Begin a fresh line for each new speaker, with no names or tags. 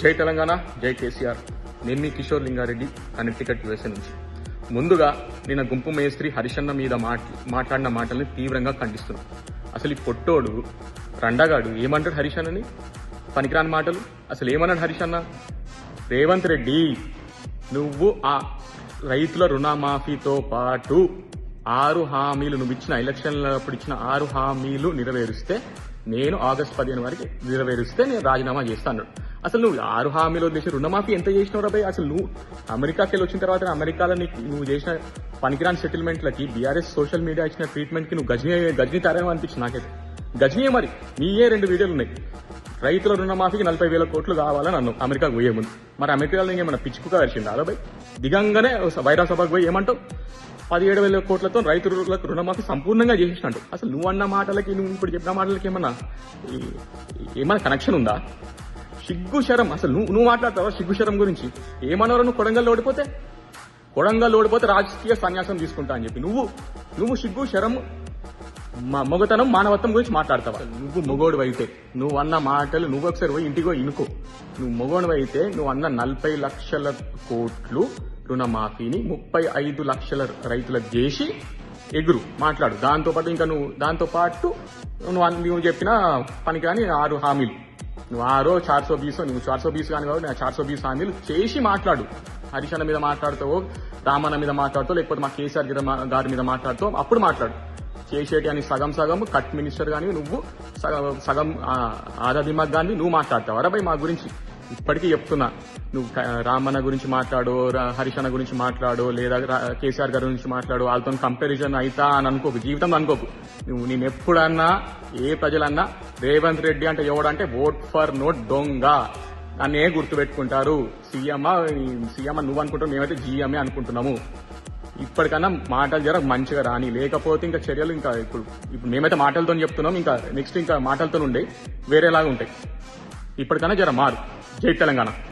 జై తెలంగాణ, జై కేసీఆర్. నేను మీ కిషోర్ లింగారెడ్డి, కనెక్టికట్ యుఎస్ఏ నుంచి. ముందుగా నిన్న గుంపు మేస్త్రి హరిశన్న మీద మాట్లాడిన మాటల్ని తీవ్రంగా ఖండిస్తున్నాను. అసలు ఈ పొట్టోడు రండగాడు ఏమంటాడు హరిశన్నని? పనికిరాని మాటలు. అసలు ఏమన్నాడు హరిశన్న? రేవంత్ రెడ్డి, నువ్వు ఆ రైతుల రుణమాఫీతో పాటు 6 హామీలు నువ్వు ఇచ్చిన ఎలక్షన్లప్పుడు ఇచ్చిన 6 హామీలు నెరవేరుస్తే నేను ఆగస్టు 15 వరకు నెరవేరుస్తే నేను రాజీనామా చేస్తాను. అసలు నువ్వు 6 హామీలు వదిలేసి రుణమాఫీ ఎంత చేసినావు రాబాయ్? అసలు నువ్వు అమెరికాకి వెళ్ళి వచ్చిన తర్వాత అమెరికాలో నువ్వు చేసిన పనికిరాని సెటిల్మెంట్లకి బీఆర్ఎస్ సోషల్ మీడియా ఇచ్చిన ట్రీట్మెంట్ కి నువ్వు గజనీ తారేమో అనిపించింది నాకైతే. గజనీయే మరి. నీయే 2 వీడియోలు ఉన్నాయి. రైతుల రుణమాఫీకి 40,000 కోట్లు కావాలని అన్నావు అమెరికాకు పోయే ముందు. మరి అమెరికాలో ఏమన్నా పిచ్చుకుగా వచ్చింది అలా బాయ్? దిగంగానే వైరాస్ సభకు పోయి ఏమంటావు? 17,000 కోట్లతో రైతులకు రుణమాఫీ సంపూర్ణంగా చేసినట్టు. అసలు నువ్వు అన్న మాటలకి నువ్వు ఇప్పుడు చెప్పిన మాటలకి ఏమన్నా కనెక్షన్ ఉందా? సిగ్గు శరం. అసలు నువ్వు మాట్లాడతావా సిగ్గు శరం గురించి? ఏమన్నావు నువ్వు? కొడంగల్ ఓడిపోతే రాజకీయ సన్యాసం తీసుకుంటా అని చెప్పి నువ్వు సిగ్గు శరం మొగతనం మానవత్వం గురించి మాట్లాడతావా? నువ్వు మొగోడు అయితే నువ్వు అన్న మాటలు నువ్వు ఒకసారి పోయి ఇంటికో ఇనుకో. నువ్వు మొగోడు అయితే నువ్వు అన్న 40 లక్షల కోట్లు రుణమాఫీని 35 లక్షల రైతులకు చేసి ఎగురు మాట్లాడు. దాంతోపాటు ఇంకా నువ్వు చెప్పిన పనికిరాని 6 హామీలు, నువ్వు 420 నువ్వు 420 కానీ కాబట్టి 420 హామీలు చేసి మాట్లాడు. హరిశన్న మీద మాట్లాడుతావో, రామన్న మీద మాట్లాడుతావు, లేకపోతే మా కేసీఆర్ గారి మీద మాట్లాడుతావు, అప్పుడు మాట్లాడు. చేసేటి అని సగం కట్ మినిస్టర్ కానీ నువ్వు సగం ఆదా దిమాగ్ కానీ నువ్వు మాట్లాడతావు. అరబై మా గురించి ఇప్పటికీ చెప్తున్నా, నువ్వు రామన్న గురించి మాట్లాడు, హరిశన్న గురించి మాట్లాడు, లేదా కేసీఆర్ గారి గురించి మాట్లాడు. వాళ్ళతో కంపారిజన్ అయితా అని అనుకోకు, జీవితం అనుకోకు. నేను ఎప్పుడన్నా ఏ ప్రజలన్నా రేవంత్ రెడ్డి అంటే ఎవడంటే ఓట్ ఫర్ నోట్ దొంగ నన్నే గుర్తుపెట్టుకుంటారు. సీఎం నువ్వు అనుకుంటావు, మేమైతే జీఎంఏ అనుకుంటున్నాము. ఇప్పటికన్నా మాటలు జర మంచిగా రాని, లేకపోతే ఇంకా చర్యలు ఇంకా ఇప్పుడు మేమైతే మాటలతో చెప్తున్నాం, ఇంకా నెక్స్ట్ ఇంకా మాటలతో ఉండే వేరేలాగా ఉంటాయి. ఇప్పటికన్నా జర మారు. జై తెలంగాణ.